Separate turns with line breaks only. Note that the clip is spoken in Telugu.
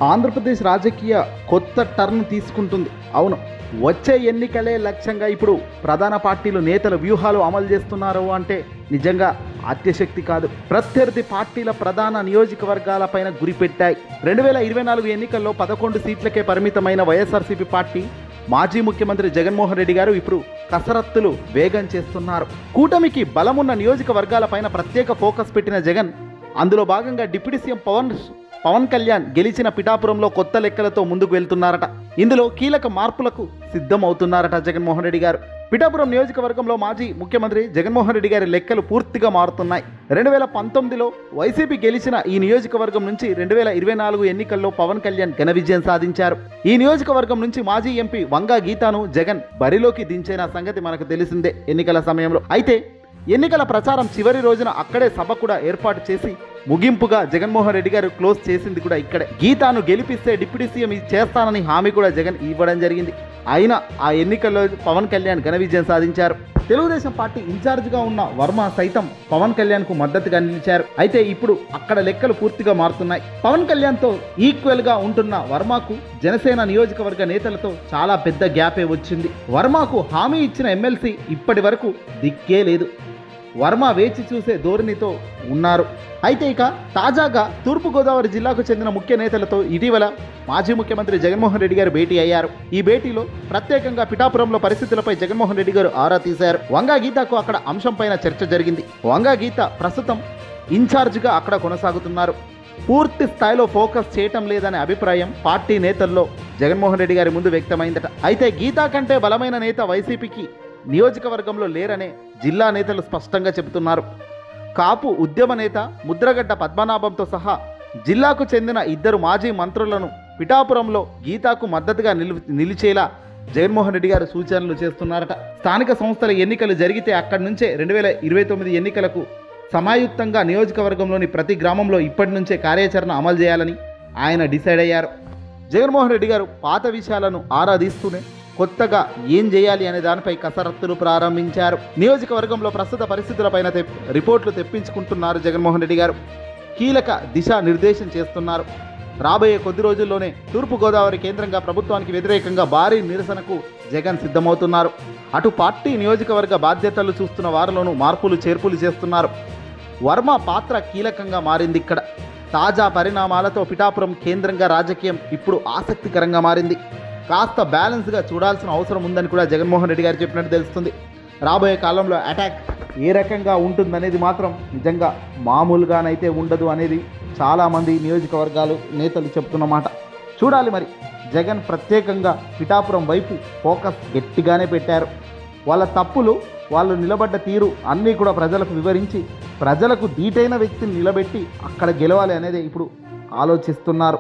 ఆంధ్రప్రదేశ్ రాజకీయ కొత్త టర్న్ తీసుకుంటుంది. అవును, వచ్చే ఎన్నికలే లక్ష్యంగా ఇప్పుడు ప్రధాన పార్టీలు నేతలు వ్యూహాలు అమలు చేస్తున్నారు అంటే నిజంగా అత్యశక్తి కాదు. ప్రత్యర్థి పార్టీల ప్రధాన నియోజకవర్గాలపైన గురిపెట్టాయి. 2024 ఎన్నికల్లో 11 సీట్లకే పరిమితమైన వైఎస్ఆర్సీపీ పార్టీ మాజీ ముఖ్యమంత్రి జగన్మోహన్ రెడ్డి గారు ఇప్పుడు కసరత్తులు వేగం చేస్తున్నారు. కూటమికి బలమున్న నియోజకవర్గాలపైన ప్రత్యేక ఫోకస్ పెట్టిన జగన్ అందులో భాగంగా డిప్యూటీ సీఎం పవన్ కళ్యాణ్ గెలిచిన పిఠాపురంలో కొత్త లెక్కలతో ముందుకు వెళ్తున్నారట. ఇందులో కీలక మార్పులకు సిద్ధమవుతున్నారట జగన్మోహన్ రెడ్డి గారు. పిఠాపురం నియోజకవర్గంలో మాజీ ముఖ్యమంత్రి జగన్మోహన్ రెడ్డి గారి లెక్కలు పూర్తిగా మారుతున్నాయి. 2019లో వైసీపీ గెలిచిన ఈ నియోజకవర్గం నుంచి 2024 ఎన్నికల్లో పవన్ కళ్యాణ్ ఘన విజయం సాధించారు. ఈ నియోజకవర్గం నుంచి మాజీ ఎంపీ వంగా గీతాను జగన్ బరిలోకి దించిన సంగతి మనకు తెలిసిందే ఎన్నికల సమయంలో. అయితే ఎన్నికల ప్రచారం చివరి రోజున అక్కడే సభ కూడా ఏర్పాటు చేసి ముగింపుగా జగన్మోహన్ రెడ్డి గారు క్లోజ్ చేసింది కూడా ఇక్కడే. గీతాను గెలిపిస్తే డిప్యూటీ సీఎం చేస్తానని హామీ కూడా జగన్ ఇవ్వడం జరిగింది. అయినా ఆ ఎన్నికల్లో పవన్ కళ్యాణ్ ఘన విజయం సాధించారు. తెలుగుదేశం పార్టీ ఇన్ఛార్జిగా ఉన్న వర్మ సైతం పవన్ కళ్యాణ్ కు మద్దతుగా నిలిచారు. అయితే ఇప్పుడు అక్కడ లెక్కలు పూర్తిగా మారుతున్నాయి. పవన్ కళ్యాణ్ తో ఈక్వల్ గా ఉంటున్న వర్మకు జనసేన నియోజకవర్గ నేతలతో చాలా పెద్ద గ్యాపే వచ్చింది. వర్మకు హామీ ఇచ్చిన ఎమ్మెల్సీ ఇప్పటి వరకు దిక్కే లేదు. వర్మ వేచి చూసే ధోరణితో ఉన్నారు. అయితే ఇక తాజాగా తూర్పుగోదావరి జిల్లాకు చెందిన ముఖ్య నేతలతో ఇటీవల మాజీ ముఖ్యమంత్రి జగన్మోహన్ రెడ్డి గారు భేటీ అయ్యారు. ఈ భేటీలో ప్రత్యేకంగా పిఠాపురంలో పరిస్థితులపై జగన్మోహన్ రెడ్డి గారు ఆరా తీశారు. వంగా గీతకు అక్కడ అంశంపైన చర్చ జరిగింది. వంగా గీత ప్రస్తుతం ఇన్ఛార్జిగా అక్కడ కొనసాగుతున్నారు. పూర్తి స్థాయిలో ఫోకస్ చేయటం లేదనే అభిప్రాయం పార్టీ నేతల్లో జగన్మోహన్ రెడ్డి గారి ముందు వ్యక్తమైందట. అయితే గీతా కంటే బలమైన నేత వైసీపీకి నియోజకవర్గంలో లేరనే జిల్లా నేతలు స్పష్టంగా చెబుతున్నారు. కాపు ఉద్యమ నేత ముద్రగడ్డ పద్మనాభంతో సహా జిల్లాకు చెందిన 2 మాజీ మంత్రులను పిఠాపురంలో గీతాకు మద్దతుగా నిలిచేలా జగన్మోహన్ రెడ్డి గారు సూచనలు చేస్తున్నారట. స్థానిక సంస్థల ఎన్నికలు జరిగితే అక్కడి నుంచే 2029 ఎన్నికలకు సమాయుక్తంగా నియోజకవర్గంలోని ప్రతి గ్రామంలో ఇప్పటి నుంచే కార్యాచరణ అమలు చేయాలని ఆయన డిసైడ్ అయ్యారు. జగన్మోహన్ రెడ్డి గారు పాత విషయాలను ఆరాధిస్తూనే కొత్తగా ఏం చేయాలి అనే దానిపై కసరత్తులు ప్రారంభించారు. నియోజకవర్గంలో ప్రస్తుత పరిస్థితులపైన రిపోర్ట్లు తెప్పించుకుంటున్నారు జగన్మోహన్ రెడ్డి గారు. కీలక దిశా నిర్దేశం చేస్తున్నారు. రాబోయే కొద్ది రోజుల్లోనే తూర్పుగోదావరి కేంద్రంగా ప్రభుత్వానికి వ్యతిరేకంగా భారీ నిరసనకు జగన్ సిద్ధమవుతున్నారు. అటు పార్టీ నియోజకవర్గ బాధ్యతలు చూస్తున్న వారిలోనూ మార్పులు చేర్పులు చేస్తున్నారు. వర్మ పాత్ర కీలకంగా మారింది ఇక్కడ. తాజా పరిణామాలతో పిఠాపురం కేంద్రంగా రాజకీయం ఇప్పుడు ఆసక్తికరంగా మారింది. కాస్త బ్యాలెన్స్గా చూడాల్సిన అవసరం ఉందని కూడా జగన్మోహన్ రెడ్డి గారు చెప్పినట్టు తెలుస్తుంది. రాబోయే కాలంలో అటాక్ ఏ రకంగా ఉంటుందనేది మాత్రం నిజంగా మామూలుగానైతే ఉండదు అనేది చాలామంది నియోజకవర్గాలు నేతలు చెప్తున్నమాట. చూడాలి మరి. జగన్ ప్రత్యేకంగా పిఠాపురం వైపు ఫోకస్ గట్టిగానే పెట్టారు. వాళ్ళ తప్పులు, వాళ్ళు నిలబడ్డ తీరు అన్నీ కూడా ప్రజలకు వివరించి ప్రజలకు ధీటైన వ్యక్తిని నిలబెట్టి అక్కడ గెలవాలి అనేది ఇప్పుడు ఆలోచిస్తున్నారు.